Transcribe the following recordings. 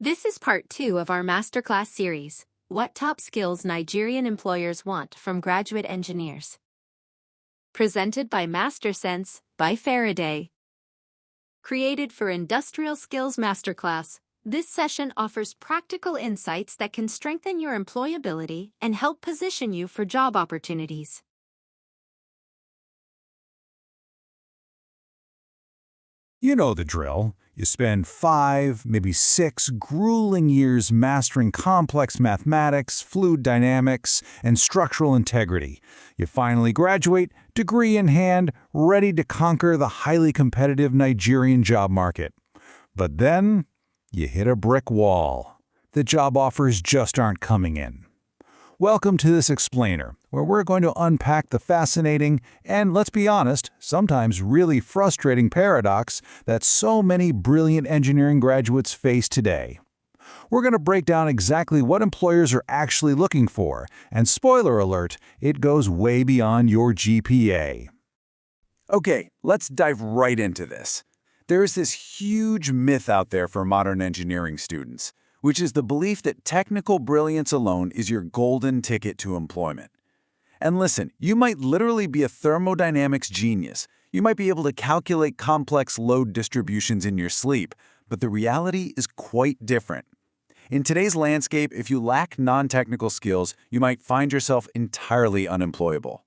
This is part 2 of our masterclass series, What Top Skills Nigerian Employers Want from Graduate Engineers. Presented by MasterSense by Faraday. Created for Industrial Skills Masterclass, this session offers practical insights that can strengthen your employability and help position you for job opportunities. You know the drill. You spend 5, maybe 6 grueling years mastering complex mathematics, fluid dynamics, and structural integrity. You finally graduate, degree in hand, ready to conquer the highly competitive Nigerian job market. But then, you hit a brick wall. The job offers just aren't coming in. Welcome to this explainer, where we're going to unpack the fascinating and, let's be honest, sometimes really frustrating paradox that so many brilliant engineering graduates face today. We're going to break down exactly what employers are actually looking for, and spoiler alert, it goes way beyond your GPA. Okay, let's dive right into this. There's this huge myth out there for modern engineering students, which is the belief that technical brilliance alone is your golden ticket to employment. And listen, you might literally be a thermodynamics genius. You might be able to calculate complex load distributions in your sleep, but the reality is quite different. In today's landscape, if you lack non-technical skills, you might find yourself entirely unemployable.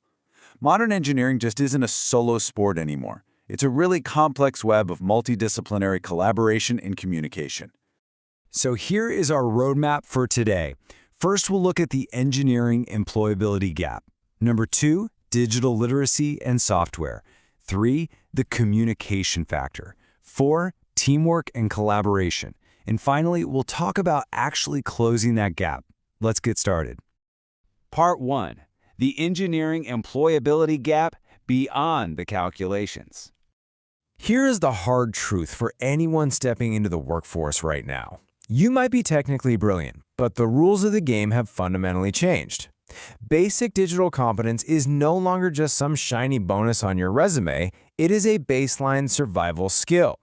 Modern engineering just isn't a solo sport anymore. It's a really complex web of multidisciplinary collaboration and communication. So here is our roadmap for today. First, we'll look at the engineering employability gap. Number 2, digital literacy and software. 3, the communication factor. 4, teamwork and collaboration. And finally, we'll talk about actually closing that gap. Let's get started. Part 1, the engineering employability gap beyond the calculations. Here is the hard truth for anyone stepping into the workforce right now. You might be technically brilliant, but the rules of the game have fundamentally changed. Basic digital competence is no longer just some shiny bonus on your resume, it is a baseline survival skill.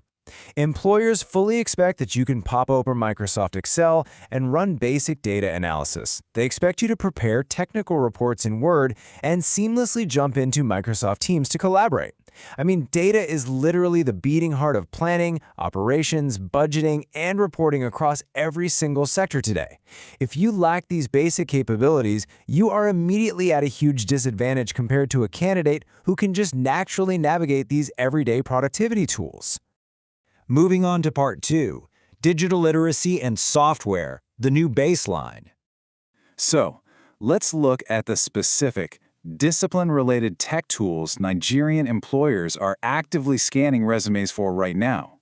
Employers fully expect that you can pop open Microsoft Excel and run basic data analysis. They expect you to prepare technical reports in Word and seamlessly jump into Microsoft Teams to collaborate. I mean, data is literally the beating heart of planning, operations, budgeting, and reporting across every single sector today. If you lack these basic capabilities, you are immediately at a huge disadvantage compared to a candidate who can just naturally navigate these everyday productivity tools. Moving on to Part 2, digital literacy and software, the new baseline. So, let's look at the specific, discipline-related tech tools Nigerian employers are actively scanning resumes for right now.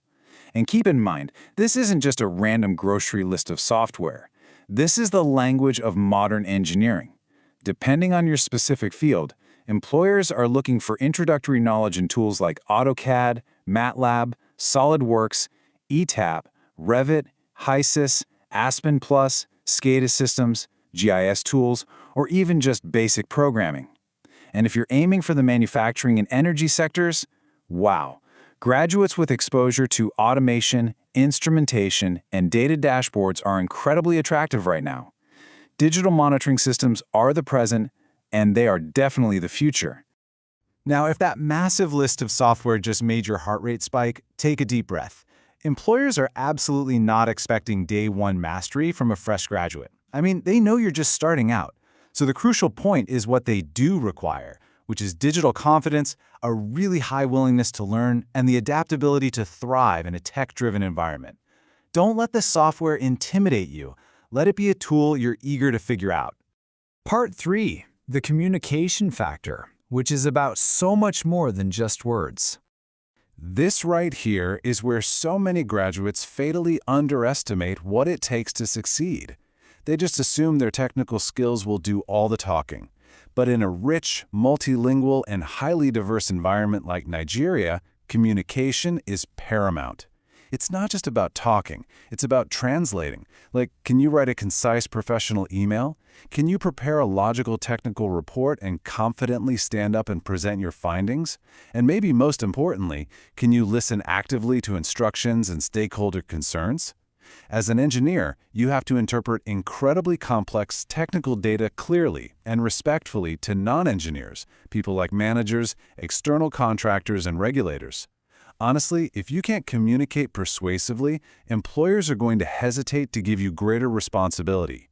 And keep in mind, this isn't just a random grocery list of software. This is the language of modern engineering. Depending on your specific field, employers are looking for introductory knowledge in tools like AutoCAD, MATLAB, SolidWorks, ETAP, Revit, HYSYS, Aspen+, SCADA systems, GIS tools, or even just basic programming. And if you're aiming for the manufacturing and energy sectors, wow, graduates with exposure to automation, instrumentation, and data dashboards are incredibly attractive right now. Digital monitoring systems are the present, and they are definitely the future. Now, if that massive list of software just made your heart rate spike, take a deep breath. Employers are absolutely not expecting day one mastery from a fresh graduate. I mean, they know you're just starting out. So the crucial point is what they do require, which is digital confidence, a really high willingness to learn, and the adaptability to thrive in a tech-driven environment. Don't let the software intimidate you. Let it be a tool you're eager to figure out. Part 3, the communication factor, which is about so much more than just words. This right here is where so many graduates fatally underestimate what it takes to succeed. They just assume their technical skills will do all the talking. But in a rich, multilingual, and highly diverse environment like Nigeria, communication is paramount. It's not just about talking, it's about translating. Like, can you write a concise professional email? Can you prepare a logical technical report and confidently stand up and present your findings? And maybe most importantly, can you listen actively to instructions and stakeholder concerns? As an engineer, you have to interpret incredibly complex technical data clearly and respectfully to non-engineers, people like managers, external contractors, and regulators. Honestly, if you can't communicate persuasively, employers are going to hesitate to give you greater responsibility.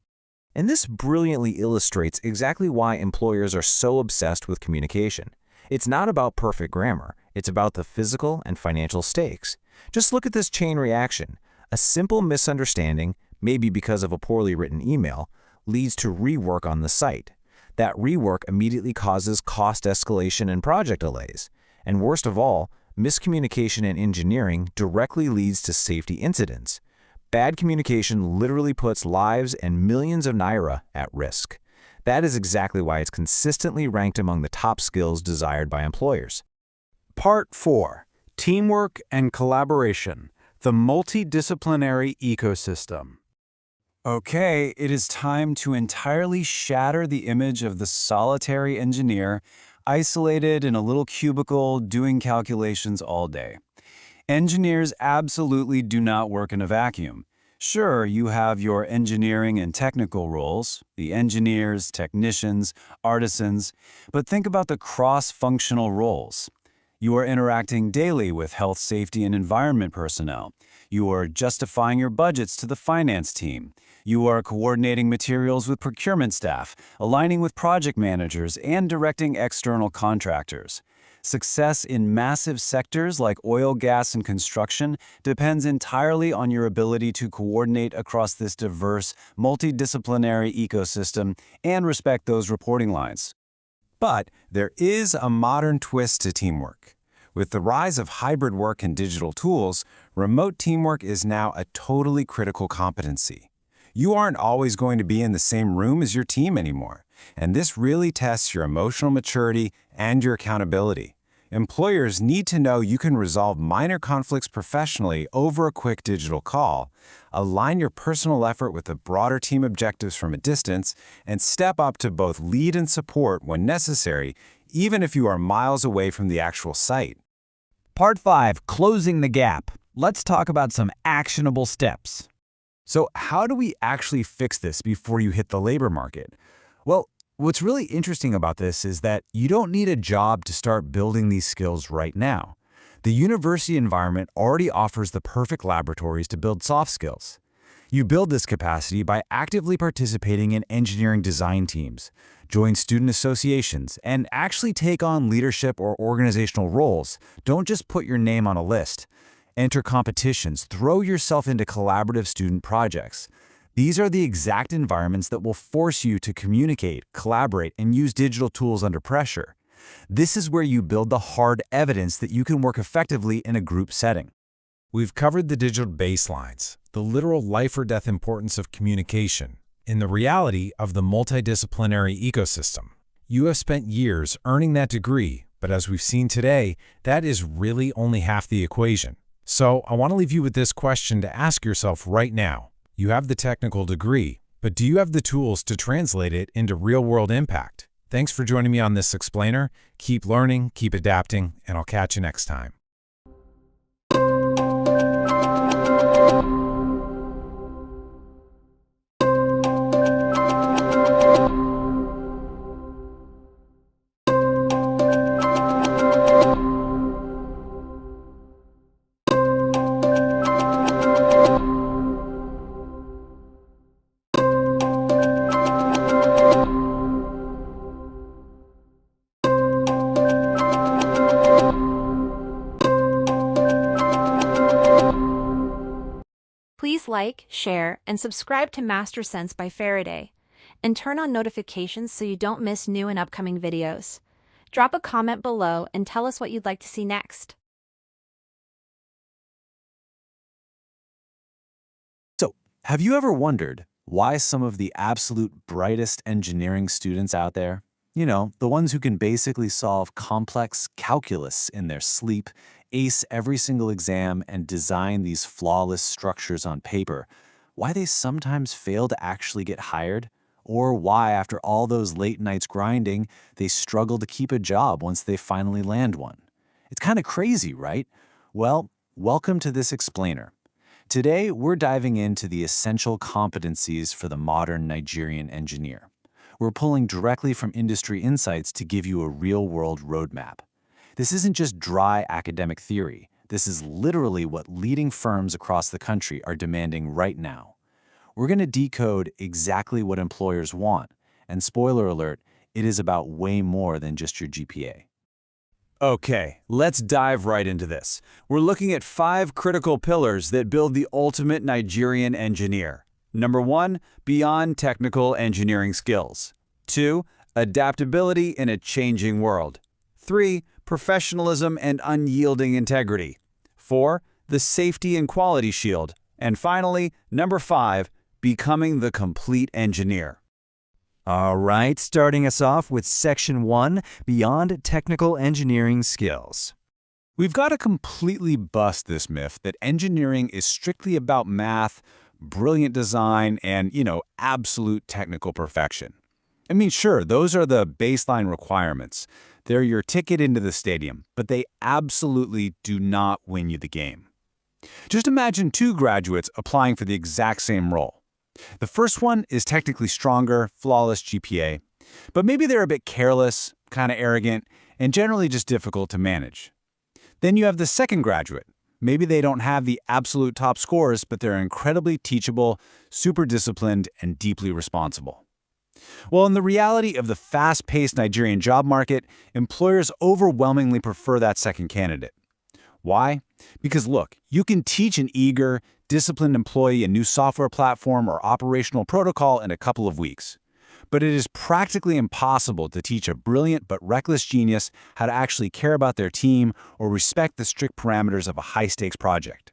And this brilliantly illustrates exactly why employers are so obsessed with communication. It's not about perfect grammar, it's about the physical and financial stakes. Just look at this chain reaction. A simple misunderstanding, maybe because of a poorly written email, leads to rework on the site. That rework immediately causes cost escalation and project delays. And worst of all, miscommunication in engineering directly leads to safety incidents. Bad communication literally puts lives and millions of naira at risk. That is exactly why it's consistently ranked among the top skills desired by employers. Part 4. Teamwork and Collaboration, the Multidisciplinary Ecosystem. Okay, it is time to entirely shatter the image of the solitary engineer, isolated in a little cubicle doing calculations all day. Engineers absolutely do not work in a vacuum. Sure, you have your engineering and technical roles, the engineers, technicians, artisans, but think about the cross-functional roles. You are interacting daily with health, safety, and environment personnel. You are justifying your budgets to the finance team. You are coordinating materials with procurement staff, aligning with project managers, and directing external contractors. Success in massive sectors like oil, gas, and construction depends entirely on your ability to coordinate across this diverse, multidisciplinary ecosystem and respect those reporting lines. But there is a modern twist to teamwork. With the rise of hybrid work and digital tools, remote teamwork is now a totally critical competency. You aren't always going to be in the same room as your team anymore, and this really tests your emotional maturity and your accountability. Employers need to know you can resolve minor conflicts professionally over a quick digital call, align your personal effort with the broader team objectives from a distance, and step up to both lead and support when necessary, even if you are miles away from the actual site. Part 5, Closing the Gap. Let's talk about some actionable steps. So how do we actually fix this before you hit the labor market? Well, what's really interesting about this is that you don't need a job to start building these skills right now. The university environment already offers the perfect laboratories to build soft skills. You build this capacity by actively participating in engineering design teams, join student associations, and actually take on leadership or organizational roles. Don't just put your name on a list. Enter competitions, throw yourself into collaborative student projects. These are the exact environments that will force you to communicate, collaborate, and use digital tools under pressure. This is where you build the hard evidence that you can work effectively in a group setting. We've covered the digital baselines, the literal life or death importance of communication, and the reality of the multidisciplinary ecosystem. You have spent years earning that degree, but as we've seen today, that is really only half the equation. So I want to leave you with this question to ask yourself right now. You have the technical degree, but do you have the tools to translate it into real-world impact? Thanks for joining me on this explainer. Keep learning, keep adapting, and I'll catch you next time. Please like, share, and subscribe to Master Sense by Faraday, and turn on notifications so you don't miss new and upcoming videos. Drop a comment below and tell us what you'd like to see next. So, have you ever wondered why some of the absolute brightest engineering students out there, the ones who can basically solve complex calculus in their sleep, ace every single exam, and design these flawless structures on paper, why they sometimes fail to actually get hired? Or why, after all those late nights grinding, they struggle to keep a job once they finally land one? It's kind of crazy, right? Well, welcome to this explainer. Today, we're diving into the essential competencies for the modern Nigerian engineer. We're pulling directly from industry insights to give you a real-world roadmap. This isn't just dry academic theory. This is literally what leading firms across the country are demanding right now. We're going to decode exactly what employers want, and spoiler alert, it is about way more than just your GPA. Okay, let's dive right into this. We're looking at 5 critical pillars that build the ultimate Nigerian engineer. Number 1, beyond technical engineering skills. 2, adaptability in a changing world. 3, professionalism and unyielding integrity. 4, the safety and quality shield. And finally, number 5, becoming the complete engineer. All right, starting us off with Section 1, Beyond Technical Engineering Skills. We've got to completely bust this myth that engineering is strictly about math, brilliant design, and, absolute technical perfection. I mean, sure, those are the baseline requirements. They're your ticket into the stadium, but they absolutely do not win you the game. Just imagine 2 graduates applying for the exact same role. The first one is technically stronger, flawless GPA, but maybe they're a bit careless, kind of arrogant, and generally just difficult to manage. Then you have the second graduate. Maybe they don't have the absolute top scores, but they're incredibly teachable, super disciplined, and deeply responsible. Well, in the reality of the fast-paced Nigerian job market, employers overwhelmingly prefer that second candidate. Why? Because look, you can teach an eager, disciplined employee a new software platform or operational protocol in a couple of weeks. But it is practically impossible to teach a brilliant but reckless genius how to actually care about their team or respect the strict parameters of a high-stakes project.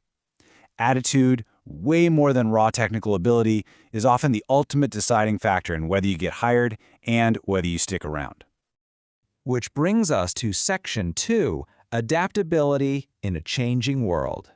Attitude, way more than raw technical ability, is often the ultimate deciding factor in whether you get hired and whether you stick around. Which brings us to Section 2, Adaptability in a Changing World.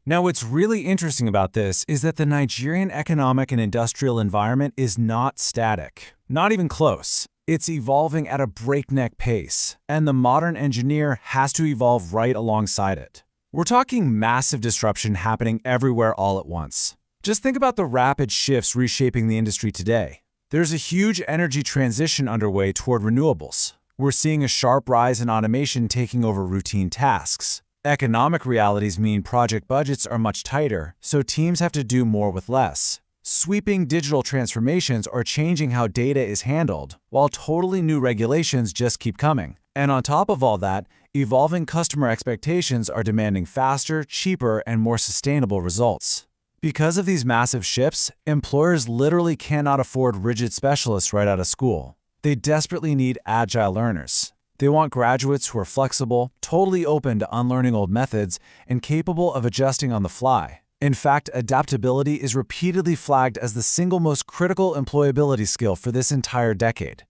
Now, what's really interesting about this is that the Nigerian economic and industrial environment is not static, not even close. It's evolving at a breakneck pace, and the modern engineer has to evolve right alongside it. We're talking massive disruption happening everywhere all at once. Just think about the rapid shifts reshaping the industry today. There's a huge energy transition underway toward renewables. We're seeing a sharp rise in automation taking over routine tasks. Economic realities mean project budgets are much tighter, so teams have to do more with less. Sweeping digital transformations are changing how data is handled, while totally new regulations just keep coming. And on top of all that, evolving customer expectations are demanding faster, cheaper, and more sustainable results. Because of these massive shifts, employers literally cannot afford rigid specialists right out of school. They desperately need agile learners. They want graduates who are flexible, totally open to unlearning old methods, and capable of adjusting on the fly. In fact, adaptability is repeatedly flagged as the single most critical employability skill for this entire decade.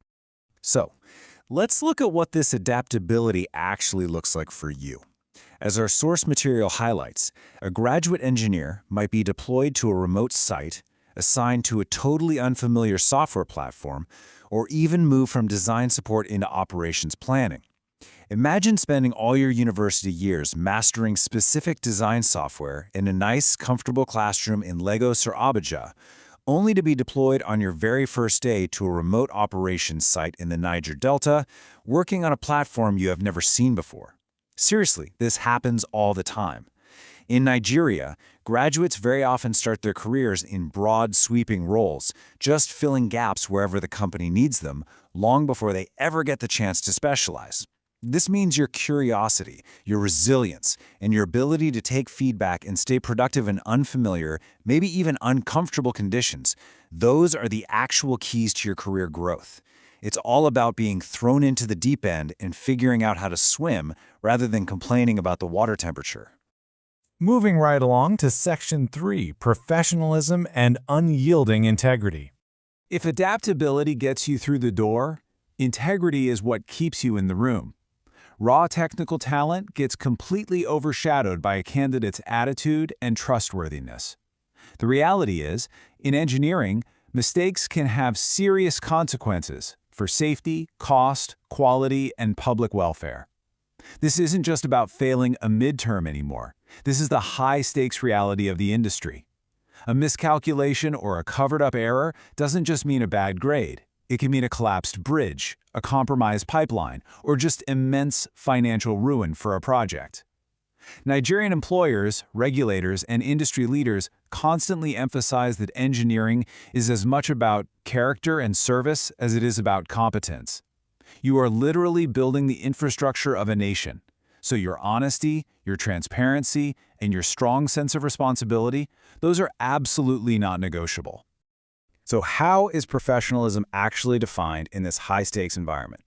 So, let's look at what this adaptability actually looks like for you. As our source material highlights, a graduate engineer might be deployed to a remote site, assigned to a totally unfamiliar software platform, or even move from design support into operations planning. Imagine spending all your university years mastering specific design software in a nice, comfortable classroom in Lagos or Abuja, only to be deployed on your very first day to a remote operations site in the Niger Delta, working on a platform you have never seen before. Seriously, this happens all the time. In Nigeria, graduates very often start their careers in broad, sweeping roles, just filling gaps wherever the company needs them, long before they ever get the chance to specialize. This means your curiosity, your resilience, and your ability to take feedback and stay productive in unfamiliar, maybe even uncomfortable conditions. Those are the actual keys to your career growth. It's all about being thrown into the deep end and figuring out how to swim rather than complaining about the water temperature. Moving right along to Section 3, Professionalism and Unyielding Integrity. If adaptability gets you through the door, integrity is what keeps you in the room. Raw technical talent gets completely overshadowed by a candidate's attitude and trustworthiness. The reality is, in engineering, mistakes can have serious consequences for safety, cost, quality, and public welfare. This isn't just about failing a midterm anymore. This is the high-stakes reality of the industry. A miscalculation or a covered-up error doesn't just mean a bad grade. It can mean a collapsed bridge, a compromised pipeline, or just immense financial ruin for a project. Nigerian employers, regulators, and industry leaders constantly emphasize that engineering is as much about character and service as it is about competence. You are literally building the infrastructure of a nation. So your honesty, your transparency, and your strong sense of responsibility, those are absolutely not negotiable. So how is professionalism actually defined in this high-stakes environment?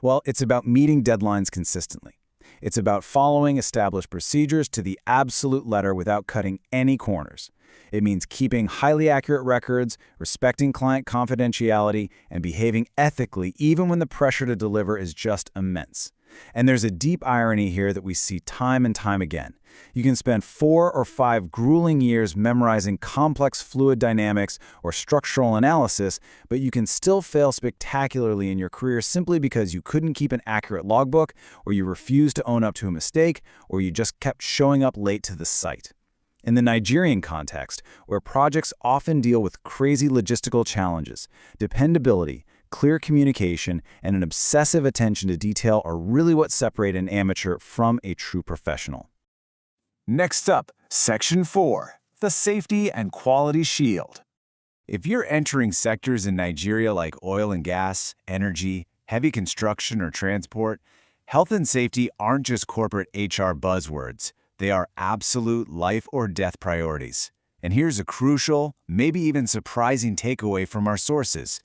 Well, it's about meeting deadlines consistently. It's about following established procedures to the absolute letter without cutting any corners. It means keeping highly accurate records, respecting client confidentiality, and behaving ethically even when the pressure to deliver is just immense. And there's a deep irony here that we see time and time again. You can spend 4 or 5 grueling years memorizing complex fluid dynamics or structural analysis, but you can still fail spectacularly in your career simply because you couldn't keep an accurate logbook, or you refused to own up to a mistake, or you just kept showing up late to the site. In the Nigerian context, where projects often deal with crazy logistical challenges, dependability, clear communication, and an obsessive attention to detail are really what separate an amateur from a true professional. Next up, Section 4, the Safety and Quality Shield. If you're entering sectors in Nigeria like oil and gas, energy, heavy construction, or transport, health and safety aren't just corporate HR buzzwords. They are absolute life or death priorities. And here's a crucial, maybe even surprising takeaway from our sources.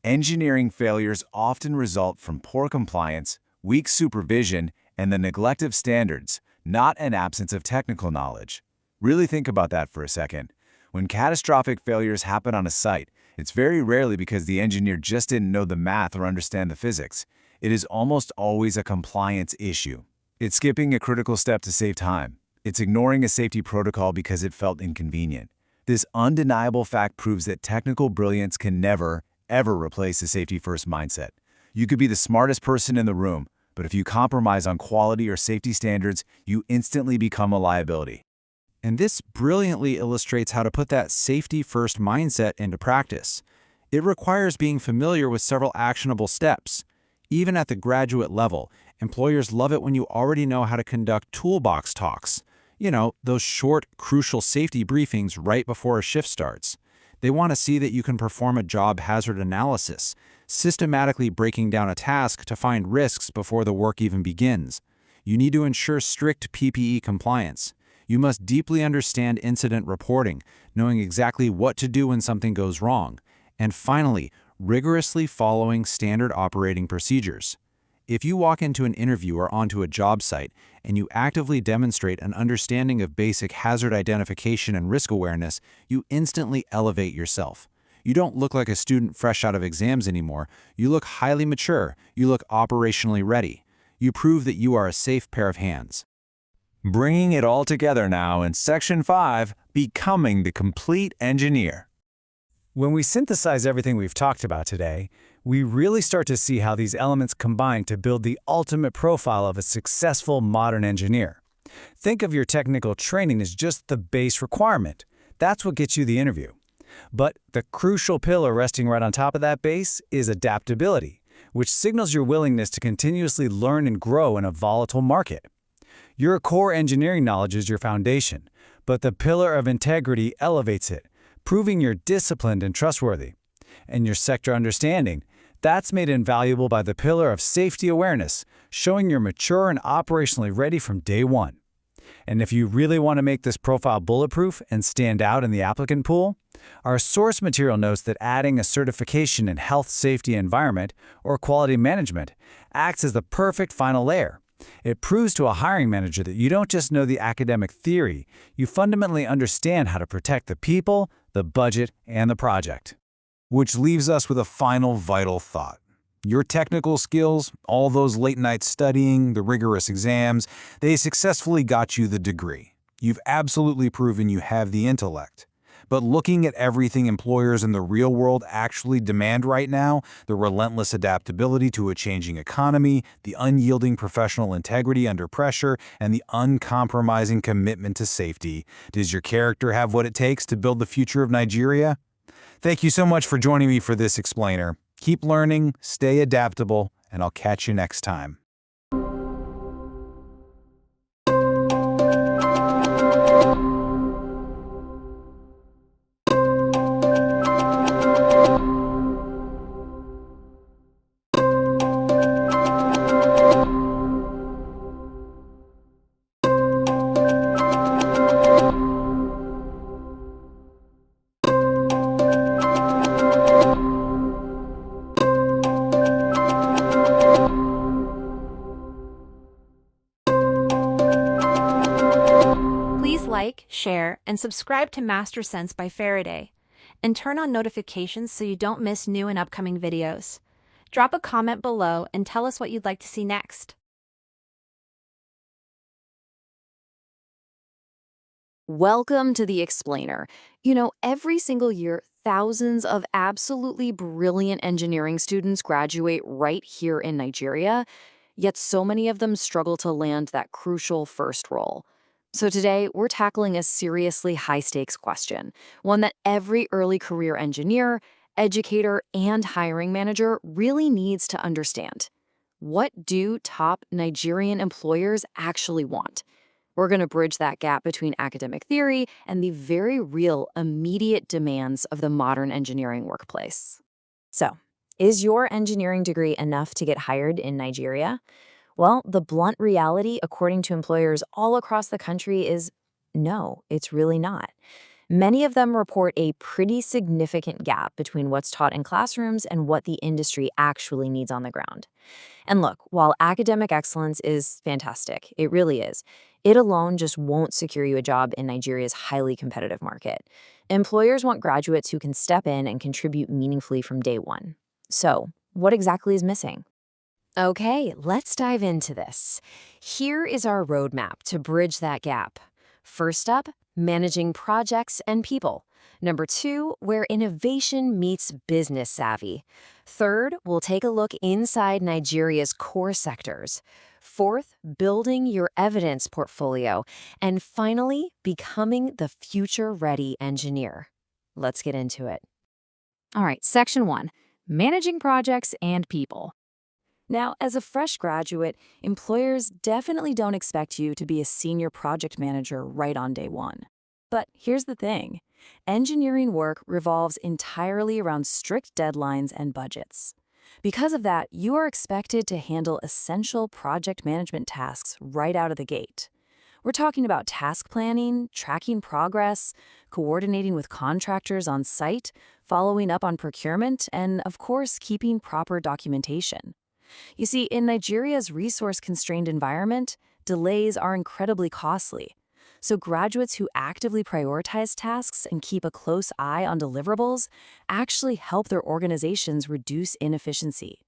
Engineering failures often result from poor compliance, weak supervision, and the neglect of standards, not an absence of technical knowledge. Really think about that for a second. When catastrophic failures happen on a site, it's very rarely because the engineer just didn't know the math or understand the physics. It is almost always a compliance issue. It's skipping a critical step to save time. It's ignoring a safety protocol because it felt inconvenient. This undeniable fact proves that technical brilliance can never, ever replace a safety-first mindset. You could be the smartest person in the room, but if you compromise on quality or safety standards, you instantly become a liability. And this brilliantly illustrates how to put that safety-first mindset into practice. It requires being familiar with several actionable steps. Even at the graduate level, employers love it when you already know how to conduct toolbox talks. You know, those short, crucial safety briefings right before a shift starts. They want to see that you can perform a job hazard analysis, systematically breaking down a task to find risks before the work even begins. You need to ensure strict PPE compliance. You must deeply understand incident reporting, knowing exactly what to do when something goes wrong. And finally, rigorously following standard operating procedures. If you walk into an interview or onto a job site and you actively demonstrate an understanding of basic hazard identification and risk awareness, you instantly elevate yourself. You don't look like a student fresh out of exams anymore. You look highly mature. You look operationally ready. You prove that you are a safe pair of hands. Bringing it all together now in Section 5, Becoming the Complete Engineer. When we synthesize everything we've talked about today, we really start to see how these elements combine to build the ultimate profile of a successful modern engineer. Think of your technical training as just the base requirement. That's what gets you the interview. But the crucial pillar resting right on top of that base is adaptability, which signals your willingness to continuously learn and grow in a volatile market. Your core engineering knowledge is your foundation, but the pillar of integrity elevates it, proving you're disciplined and trustworthy. And your sector understanding, that's made invaluable by the pillar of safety awareness, showing you're mature and operationally ready from day one. And if you really want to make this profile bulletproof and stand out in the applicant pool, our source material notes that adding a certification in health, safety, environment, or quality management acts as the perfect final layer. It proves to a hiring manager that you don't just know the academic theory, you fundamentally understand how to protect the people, the budget, and the project. Which leaves us with a final vital thought. Your technical skills, all those late nights studying, the rigorous exams, they successfully got you the degree. You've absolutely proven you have the intellect. But looking at everything employers in the real world actually demand right now, the relentless adaptability to a changing economy, the unyielding professional integrity under pressure, and the uncompromising commitment to safety, does your character have what it takes to build the future of Nigeria? Thank you so much for joining me for this explainer. Keep learning, stay adaptable, and I'll catch you next time. Please like, share, and subscribe to Master Sense by Faraday, and turn on notifications so you don't miss new and upcoming videos. Drop a comment below and tell us what you'd like to see next. Welcome to the Explainer. You know, every single year, thousands of absolutely brilliant engineering students graduate right here in Nigeria, yet so many of them struggle to land that crucial first role. So today, we're tackling a seriously high-stakes question, one that every early career engineer, educator, and hiring manager really needs to understand. What do top Nigerian employers actually want? We're going to bridge that gap between academic theory and the very real, immediate demands of the modern engineering workplace. So, is your engineering degree enough to get hired in Nigeria? Well, the blunt reality, according to employers all across the country, is no, it's really not. Many of them report a pretty significant gap between what's taught in classrooms and what the industry actually needs on the ground. And look, while academic excellence is fantastic, it really is, it alone just won't secure you a job in Nigeria's highly competitive market. Employers want graduates who can step in and contribute meaningfully from day one. So, what exactly is missing? Okay, let's dive into this. Here is our roadmap to bridge that gap. First up, managing projects and people. Number 2, where innovation meets business savvy. Third, we'll take a look inside Nigeria's core sectors. Fourth, building your evidence portfolio. And finally, becoming the future-ready engineer. Let's get into it. All right, Section 1, managing projects and people. Now, as a fresh graduate, employers definitely don't expect you to be a senior project manager right on day one. But here's the thing. Engineering work revolves entirely around strict deadlines and budgets. Because of that, you are expected to handle essential project management tasks right out of the gate. We're talking about task planning, tracking progress, coordinating with contractors on site, following up on procurement, and, of course, keeping proper documentation. You see, in Nigeria's resource-constrained environment, delays are incredibly costly. So graduates who actively prioritize tasks and keep a close eye on deliverables actually help their organizations reduce inefficiency.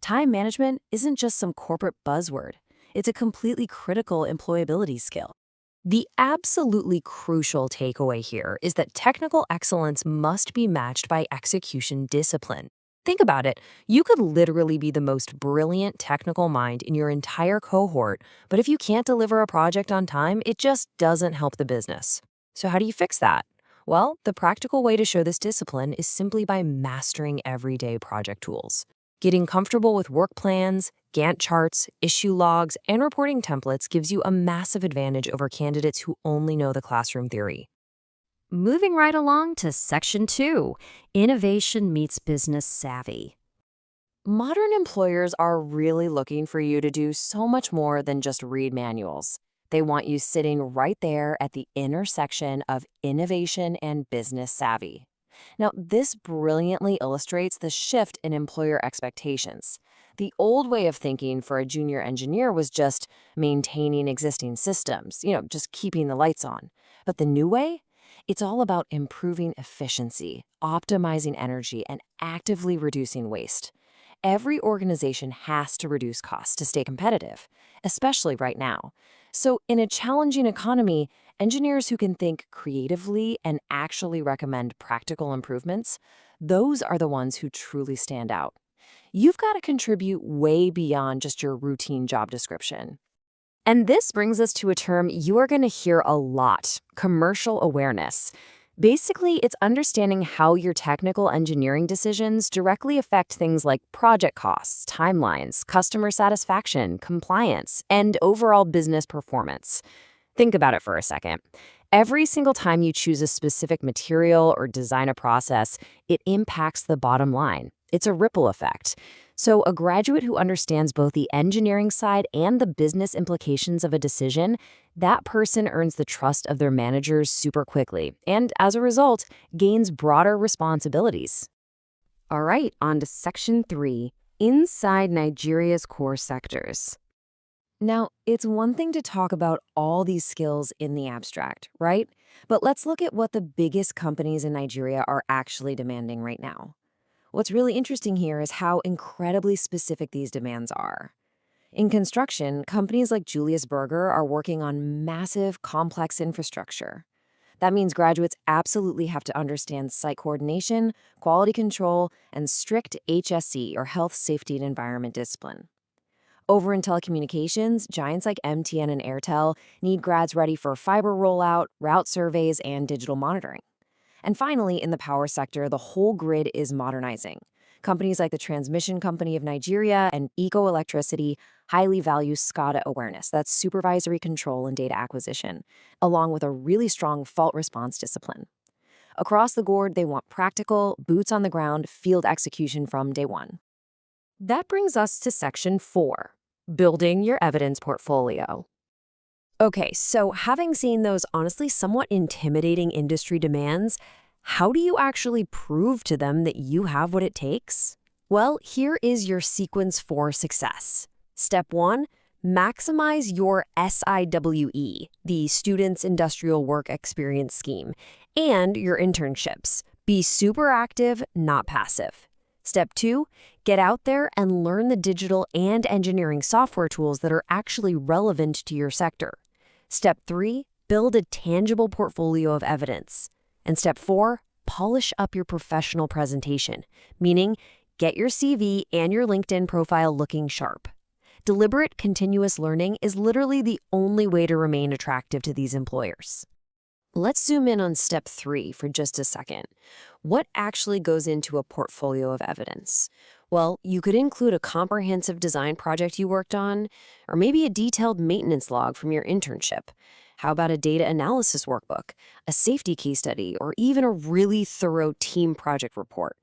Time management isn't just some corporate buzzword. It's a completely critical employability skill. The absolutely crucial takeaway here is that technical excellence must be matched by execution discipline. Think about it. You could literally be the most brilliant technical mind in your entire cohort, but if you can't deliver a project on time, it just doesn't help the business. So how do you fix that? Well, the practical way to show this discipline is simply by mastering everyday project tools. Getting comfortable with work plans, Gantt charts, issue logs, and reporting templates gives you a massive advantage over candidates who only know the classroom theory. Moving right along to Section 2, Innovation Meets Business Savvy. Modern employers are really looking for you to do so much more than just read manuals. They want you sitting right there at the intersection of innovation and business savvy. Now, this brilliantly illustrates the shift in employer expectations. The old way of thinking for a junior engineer was just maintaining existing systems, just keeping the lights on. But the new way? It's all about improving efficiency, optimizing energy, and actively reducing waste. Every organization has to reduce costs to stay competitive, especially right now. So, in a challenging economy, engineers who can think creatively and actually recommend practical improvements, those are the ones who truly stand out. You've got to contribute way beyond just your routine job description. And this brings us to a term you are going to hear a lot: commercial awareness. Basically, it's understanding how your technical engineering decisions directly affect things like project costs, timelines, customer satisfaction, compliance, and overall business performance. Think about it for a second. Every single time you choose a specific material or design a process, it impacts the bottom line. It's a ripple effect. So, a graduate who understands both the engineering side and the business implications of a decision, that person earns the trust of their managers super quickly, and as a result, gains broader responsibilities. All right, on to Section 3, inside Nigeria's core sectors. Now, it's one thing to talk about all these skills in the abstract, right? But let's look at what the biggest companies in Nigeria are actually demanding right now. What's really interesting here is how incredibly specific these demands are. In construction, companies like Julius Berger are working on massive, complex infrastructure. That means graduates absolutely have to understand site coordination, quality control, and strict HSE, or health, safety, and environment discipline. Over in telecommunications, giants like MTN and Airtel need grads ready for fiber rollout, route surveys, and digital monitoring. And finally, in the power sector, the whole grid is modernizing. Companies like the Transmission Company of Nigeria and Eco Electricity highly value SCADA awareness, that's supervisory control and data acquisition, along with a really strong fault response discipline. Across the board, they want practical, boots on the ground, field execution from day one. That brings us to Section 4, building your evidence portfolio. Okay, so having seen those honestly somewhat intimidating industry demands, how do you actually prove to them that you have what it takes? Well, here is your sequence for success. Step 1, maximize your SIWE, the Students' Industrial Work Experience Scheme, and your internships. Be super active, not passive. Step 2, get out there and learn the digital and engineering software tools that are actually relevant to your sector. Step 3, build a tangible portfolio of evidence. And Step 4, polish up your professional presentation, meaning get your CV and your LinkedIn profile looking sharp. Deliberate, continuous learning is literally the only way to remain attractive to these employers. Let's zoom in on Step 3 for just a second. What actually goes into a portfolio of evidence? Well, you could include a comprehensive design project you worked on, or maybe a detailed maintenance log from your internship. How about a data analysis workbook, a safety case study, or even a really thorough team project report?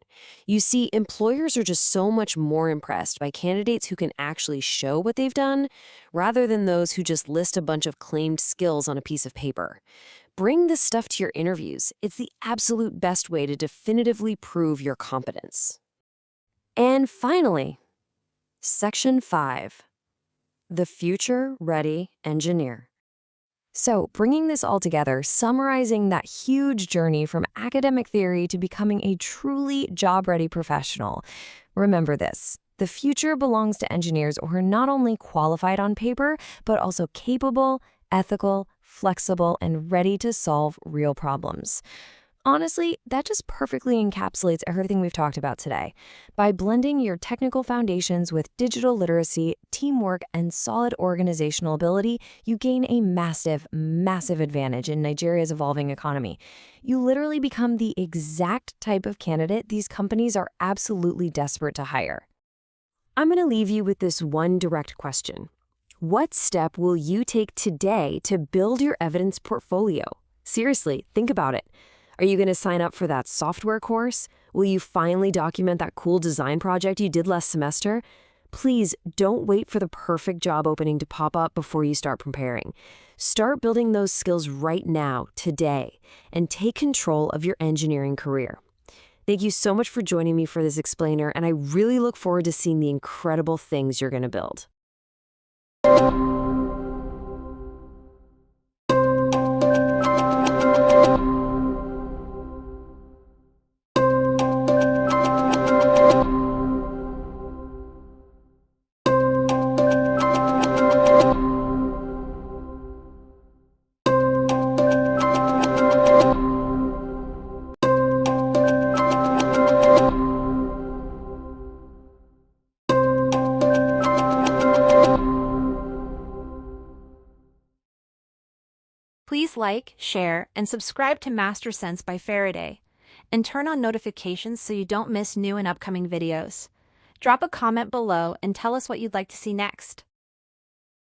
You see, employers are just so much more impressed by candidates who can actually show what they've done, rather than those who just list a bunch of claimed skills on a piece of paper. Bring this stuff to your interviews. It's the absolute best way to definitively prove your competence. And finally, Section 5, the future-ready engineer. So, bringing this all together, summarizing that huge journey from academic theory to becoming a truly job-ready professional. Remember this: the future belongs to engineers who are not only qualified on paper, but also capable, ethical, flexible, and ready to solve real problems. Honestly, that just perfectly encapsulates everything we've talked about today. By blending your technical foundations with digital literacy, teamwork, and solid organizational ability, you gain a massive, massive advantage in Nigeria's evolving economy. You literally become the exact type of candidate these companies are absolutely desperate to hire. I'm going to leave you with this one direct question. What step will you take today to build your evidence portfolio? Seriously, think about it. Are you going to sign up for that software course? Will you finally document that cool design project you did last semester? Please don't wait for the perfect job opening to pop up before you start preparing. Start building those skills right now, today, and take control of your engineering career. Thank you so much for joining me for this explainer, and I really look forward to seeing the incredible things you're going to build. like, share, and subscribe to Master Sense by Faraday, and turn on notifications so you don't miss new and upcoming videos. Drop a comment below and tell us what you'd like to see next.